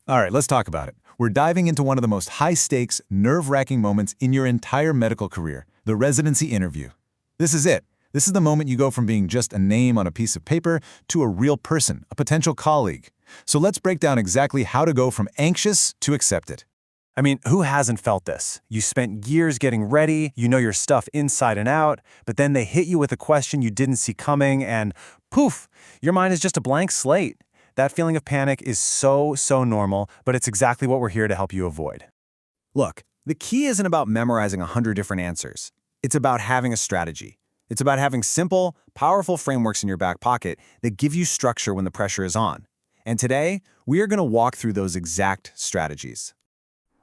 All right, let's talk about it. We're diving into one of the most high-stakes, nerve-wracking moments in your entire medical career, the residency interview. This is it. This is the moment you go from being just a name on a piece of paper to a real person, a potential colleague. So let's break down exactly how to go from anxious to accepted. I mean, who hasn't felt this? You spent years getting ready, you know your stuff inside and out, but then they hit you with a question you didn't see coming and poof, your mind is just a blank slate. That feeling of panic is so normal, but it's exactly what we're here to help you avoid. Look, the key isn't about memorizing 100 different answers. It's about having a strategy. It's about having simple, powerful frameworks in your back pocket that give you structure when the pressure is on. And today, we are going to walk through those exact strategies.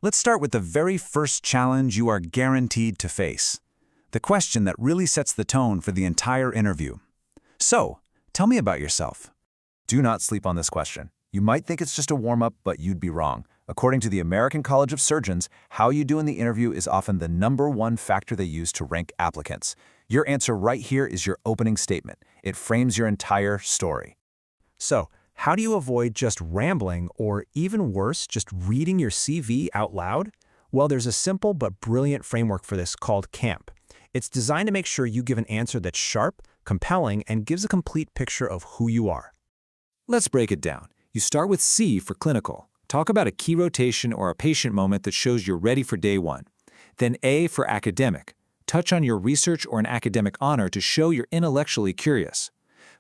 Let's start with the very first challenge you are guaranteed to face. The question that really sets the tone for the entire interview. So, tell me about yourself. Do not sleep on this question. You might think it's just a warm-up, but you'd be wrong. According to the American College of Surgeons, how you do in the interview is often the #1 factor they use to rank applicants. Your answer right here is your opening statement. It frames your entire story. So, how do you avoid just rambling or, even worse, just reading your CV out loud? Well, there's a simple but brilliant framework for this called CAMP. It's designed to make sure you give an answer that's sharp, compelling, and gives a complete picture of who you are. Let's break it down. You start with C for clinical. Talk about a key rotation or a patient moment that shows you're ready for day one. Then A for academic. Touch on your research or an academic honor to show you're intellectually curious.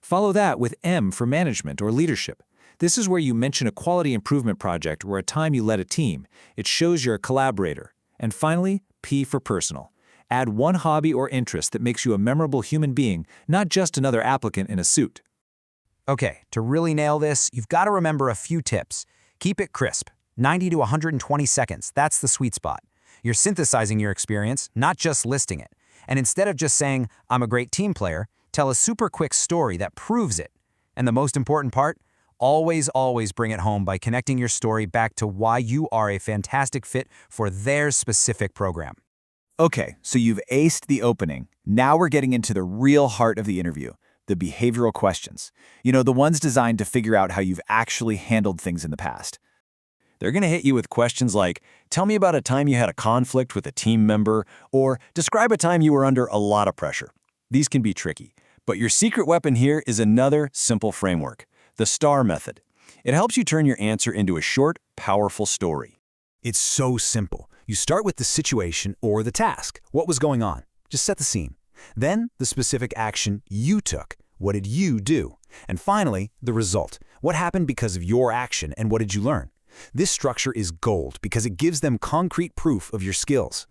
Follow that with M for management or leadership. This is where you mention a quality improvement project or a time you led a team. It shows you're a collaborator. And finally, P for personal. Add one hobby or interest that makes you a memorable human being, not just another applicant in a suit. Okay, to really nail this, you've got to remember a few tips. Keep it crisp. 90 to 120 seconds, that's the sweet spot. You're synthesizing your experience, not just listing it. And instead of just saying, I'm a great team player, tell a super quick story that proves it. And the most important part, always bring it home by connecting your story back to why you are a fantastic fit for their specific program. Okay, so you've aced the opening. Now we're getting into the real heart of the interview, the behavioral questions. You know, the ones designed to figure out how you've actually handled things in the past. They're going to hit you with questions like, tell me about a time you had a conflict with a team member, or describe a time you were under a lot of pressure. These can be tricky, but your secret weapon here is another simple framework, the STAR method. It helps you turn your answer into a short, powerful story. It's so simple. You start with the situation or the task. What was going on? Just set the scene. Then, the specific action you took. What did you do? And finally, the result. What happened because of your action and what did you learn? This structure is gold because it gives them concrete proof of your skills.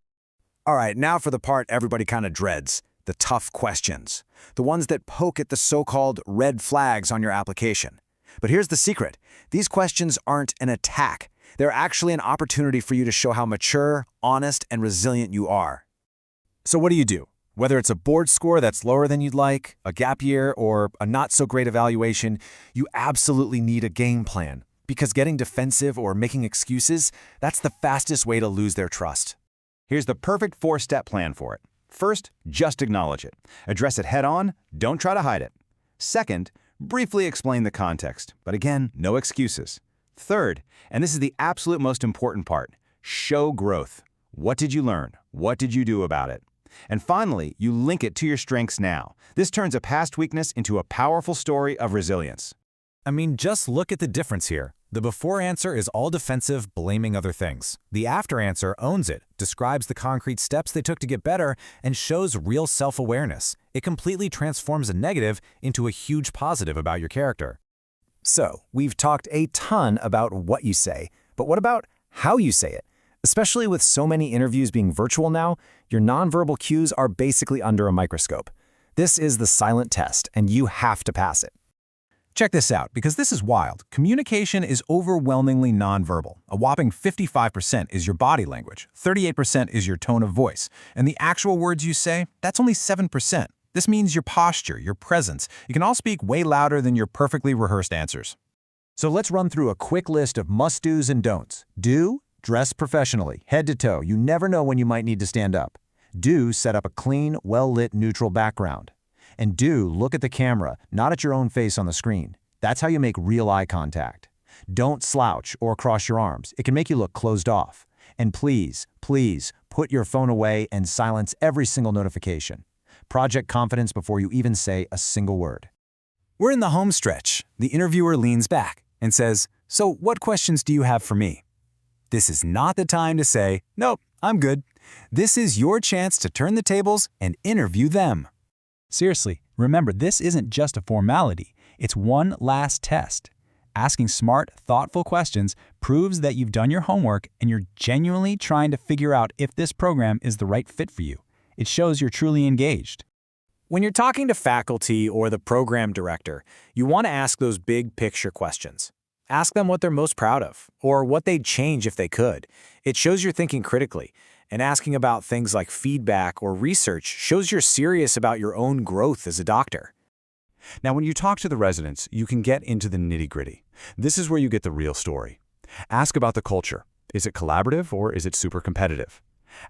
All right, now for the part everybody kind of dreads, the tough questions. The ones that poke at the so-called red flags on your application. But here's the secret. These questions aren't an attack. They're actually an opportunity for you to show how mature, honest, and resilient you are. So what do? Whether it's a board score that's lower than you'd like, a gap year, or a not-so-great evaluation, you absolutely need a game plan. Because getting defensive or making excuses, that's the fastest way to lose their trust. Here's the perfect 4-step plan for it. First, just acknowledge it. Address it head-on, don't try to hide it. Second, briefly explain the context, but again, no excuses. Third, and this is the absolute most important part, show growth. What did you learn? What did you do about it? And finally, you link it to your strengths now. This turns a past weakness into a powerful story of resilience. I mean, just look at the difference here. The before answer is all defensive, blaming other things. The after answer owns it, describes the concrete steps they took to get better, and shows real self-awareness. It completely transforms a negative into a huge positive about your character. So, we've talked a ton about what you say, but what about how you say it? Especially with so many interviews being virtual now, your nonverbal cues are basically under a microscope. This is the silent test, and you have to pass it. Check this out, because this is wild. Communication is overwhelmingly nonverbal. A whopping 55% is your body language, 38% is your tone of voice, and the actual words you say, that's only 7%. This means your posture, your presence. You can all speak way louder than your perfectly rehearsed answers. So let's run through a quick list of must-dos and don'ts. Do, dress professionally, head to toe. You never know when you might need to stand up. Do, set up a clean, well-lit, neutral background. And do, look at the camera, not at your own face on the screen. That's how you make real eye contact. Don't slouch or cross your arms. It can make you look closed off. And please, please, put your phone away and silence every single notification. Project confidence before you even say a single word. We're in the home stretch. The interviewer leans back and says, "So what questions do you have for me?" This is not the time to say, "Nope, I'm good." This is your chance to turn the tables and interview them. Seriously, remember, this isn't just a formality. It's one last test. Asking smart, thoughtful questions proves that you've done your homework and you're genuinely trying to figure out if this program is the right fit for you. It shows you're truly engaged. When you're talking to faculty or the program director, you want to ask those big picture questions. Ask them what they're most proud of, or what they'd change if they could. It shows you're thinking critically, and asking about things like feedback or research shows you're serious about your own growth as a doctor. Now, when you talk to the residents, you can get into the nitty-gritty. This is where you get the real story. Ask about the culture. Is it collaborative or is it super competitive?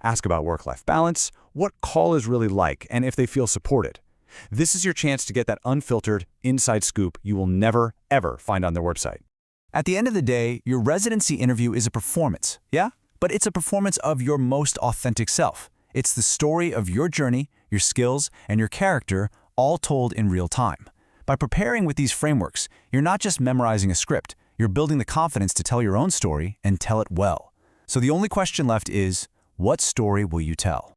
Ask about work-life balance, what call is really like, and if they feel supported. This is your chance to get that unfiltered, inside scoop you will never, ever find on their website. At the end of the day, your residency interview is a performance, yeah? But it's a performance of your most authentic self. It's the story of your journey, your skills, and your character, all told in real time. By preparing with these frameworks, you're not just memorizing a script, you're building the confidence to tell your own story and tell it well. So the only question left is, what story will you tell?